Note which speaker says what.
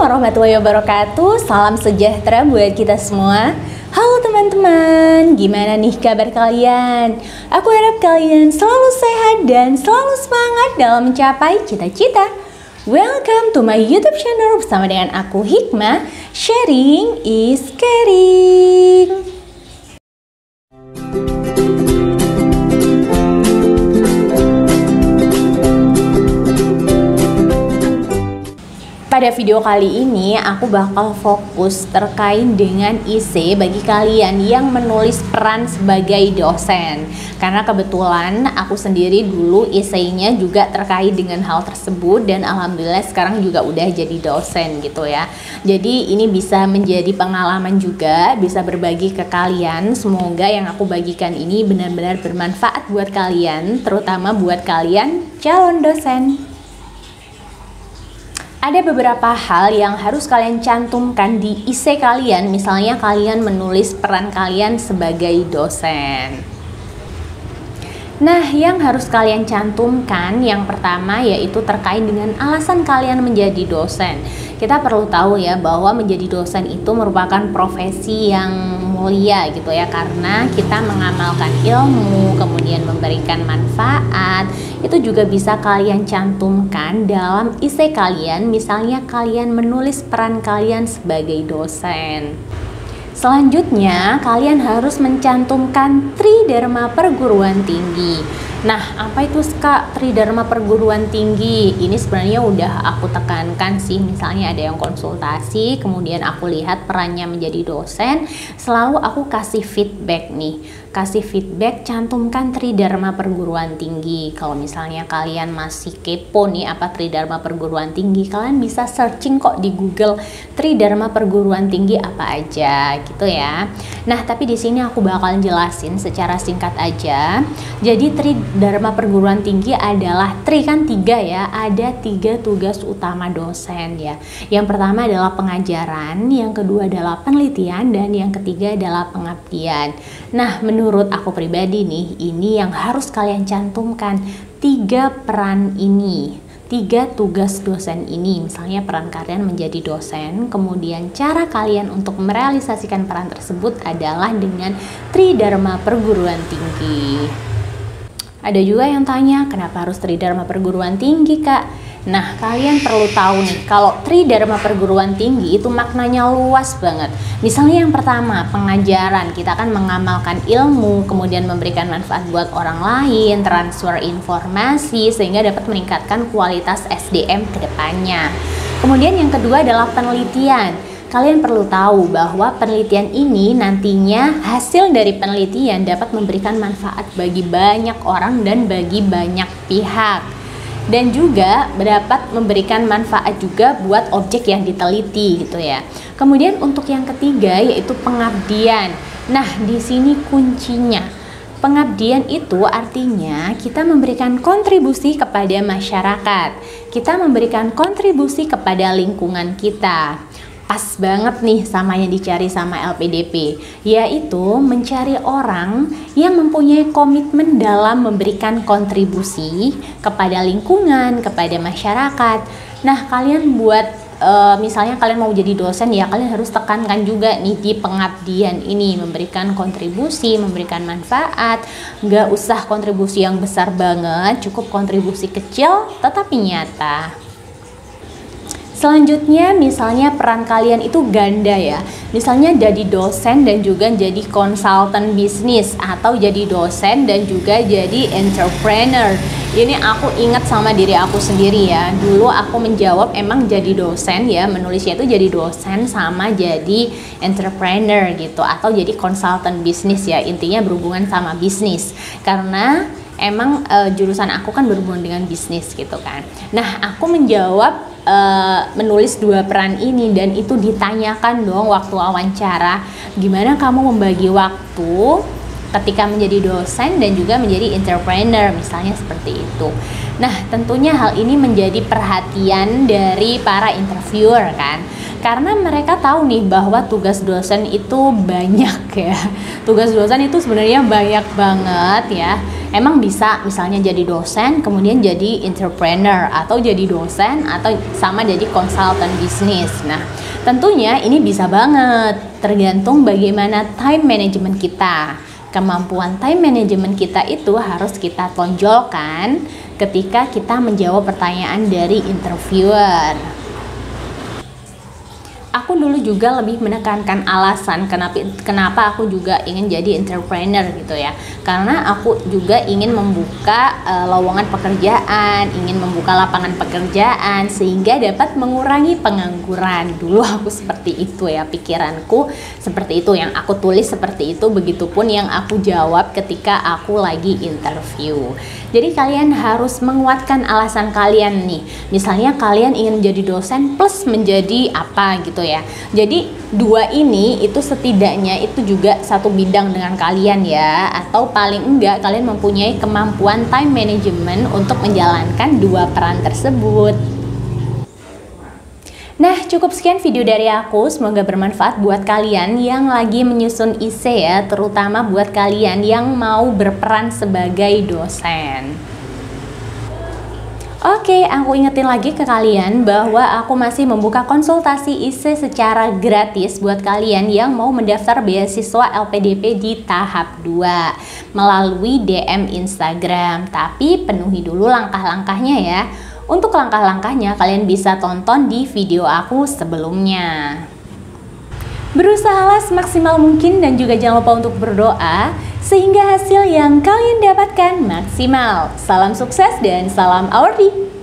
Speaker 1: warahmatullahi wabarakatuh. Salam sejahtera buat kita semua. Halo teman-teman, gimana nih kabar kalian? Aku harap kalian selalu sehat dan selalu semangat dalam mencapai cita-cita. Welcome to my YouTube channel bersama dengan aku Hikmah. Sharing is caring. Pada video kali ini aku bakal fokus terkait dengan IC bagi kalian yang menulis peran sebagai dosen. Karena kebetulan aku sendiri dulu IC-nya juga terkait dengan hal tersebut dan alhamdulillah sekarang juga udah jadi dosen gitu ya. Jadi ini bisa menjadi pengalaman juga, bisa berbagi ke kalian. Semoga yang aku bagikan ini benar-benar bermanfaat buat kalian, terutama buat kalian calon dosen. Ada beberapa hal yang harus kalian cantumkan di IC kalian, misalnya kalian menulis peran kalian sebagai dosen. Nah, yang harus kalian cantumkan yang pertama yaitu terkait dengan alasan kalian menjadi dosen. Kita perlu tahu ya bahwa menjadi dosen itu merupakan profesi yang mulia gitu ya, karena kita mengamalkan ilmu, kemudian memberikan manfaat. Itu juga bisa kalian cantumkan dalam IC kalian, misalnya kalian menulis peran kalian sebagai dosen. Selanjutnya, kalian harus mencantumkan Tridharma Perguruan Tinggi. Nah, apa itu Kak Tridharma Perguruan Tinggi? Ini sebenarnya udah aku tekankan sih, misalnya ada yang konsultasi, kemudian aku lihat perannya menjadi dosen, selalu aku kasih feedback nih. Kasih feedback, cantumkan Tridharma Perguruan Tinggi. Kalau misalnya kalian masih kepo nih apa Tridharma Perguruan Tinggi, kalian bisa searching kok di Google Tridharma Perguruan Tinggi apa aja gitu ya. Nah, tapi di sini aku bakalan jelasin secara singkat aja. Jadi Tridharma Perguruan Tinggi adalah kan 3 ya, ada 3 tugas utama dosen ya. Yang pertama adalah pengajaran, yang kedua adalah penelitian, dan yang ketiga adalah pengabdian. Nah, menurut aku pribadi nih, ini yang harus kalian cantumkan 3 peran ini, 3 tugas dosen ini. Misalnya peran kalian menjadi dosen, kemudian cara kalian untuk merealisasikan peran tersebut adalah dengan Tridharma Perguruan Tinggi. Ada juga yang tanya, kenapa harus Tridharma Perguruan Tinggi Kak? Nah, kalian perlu tahu nih, kalau Tridharma Perguruan Tinggi itu maknanya luas banget. Misalnya yang pertama, pengajaran. Kita akan mengamalkan ilmu, kemudian memberikan manfaat buat orang lain, transfer informasi, sehingga dapat meningkatkan kualitas SDM ke depannya. Kemudian yang kedua adalah penelitian. Kalian perlu tahu bahwa penelitian ini nantinya hasil dari penelitian dapat memberikan manfaat bagi banyak orang dan bagi banyak pihak. Dan juga dapat memberikan manfaat juga buat objek yang diteliti gitu ya. Kemudian untuk yang ketiga yaitu pengabdian. Nah, di sini kuncinya. Pengabdian itu artinya kita memberikan kontribusi kepada masyarakat. Kita memberikan kontribusi kepada lingkungan kita. Pas banget nih sama yang dicari sama LPDP, yaitu mencari orang yang mempunyai komitmen dalam memberikan kontribusi kepada lingkungan, kepada masyarakat. Nah, kalian buat misalnya kalian mau jadi dosen ya, kalian harus tekankan juga nih di pengabdian ini, memberikan kontribusi, memberikan manfaat. Nggak usah kontribusi yang besar banget, cukup kontribusi kecil tetapi nyata. Selanjutnya, misalnya peran kalian itu ganda ya. Misalnya jadi dosen dan juga jadi konsultan bisnis, atau jadi dosen dan juga jadi entrepreneur. Ini aku ingat sama diri aku sendiri ya. Dulu aku menjawab emang jadi dosen ya, menulisnya itu jadi dosen sama jadi entrepreneur gitu, atau jadi konsultan bisnis ya. Intinya berhubungan sama bisnis. Karena emang jurusan aku kan berhubungan dengan bisnis gitu kan. Nah, aku menjawab menulis 2 peran ini, dan itu ditanyakan dong waktu wawancara, gimana kamu membagi waktu ketika menjadi dosen dan juga menjadi entrepreneur, misalnya seperti itu. Nah, tentunya hal ini menjadi perhatian dari para interviewer kan, karena mereka tahu nih bahwa tugas dosen itu banyak ya. Tugas dosen itu sebenarnya banyak banget ya. emang bisa misalnya jadi dosen kemudian jadi entrepreneur, atau jadi dosen atau sama jadi konsultan bisnis. Nah, tentunya ini bisa banget, tergantung bagaimana time management kita. Kemampuan time management kita itu harus kita tonjolkan ketika kita menjawab pertanyaan dari interviewer. Aku dulu juga lebih menekankan alasan kenapa aku juga ingin jadi entrepreneur gitu ya. Karena aku juga ingin membuka lowongan pekerjaan, ingin membuka lapangan pekerjaan sehingga dapat mengurangi pengangguran. Dulu aku seperti itu ya, pikiranku seperti itu, yang aku tulis seperti itu, begitupun yang aku jawab ketika aku lagi interview. Jadi kalian harus menguatkan alasan kalian nih. Misalnya kalian ingin menjadi dosen plus menjadi apa gitu ya. Jadi dua ini itu setidaknya itu juga satu bidang dengan kalian ya. Atau paling enggak kalian mempunyai kemampuan time management untuk menjalankan dua peran tersebut. Nah, cukup sekian video dari aku, semoga bermanfaat buat kalian yang lagi menyusun IC ya, terutama buat kalian yang mau berperan sebagai dosen. Oke, aku ingetin lagi ke kalian bahwa aku masih membuka konsultasi IC secara gratis buat kalian yang mau mendaftar beasiswa LPDP di tahap 2 melalui DM Instagram, tapi penuhi dulu langkah-langkahnya ya. Untuk langkah-langkahnya kalian bisa tonton di video aku sebelumnya. Berusahalah semaksimal mungkin dan juga jangan lupa untuk berdoa sehingga hasil yang kalian dapatkan maksimal. Salam sukses dan salam Awardi.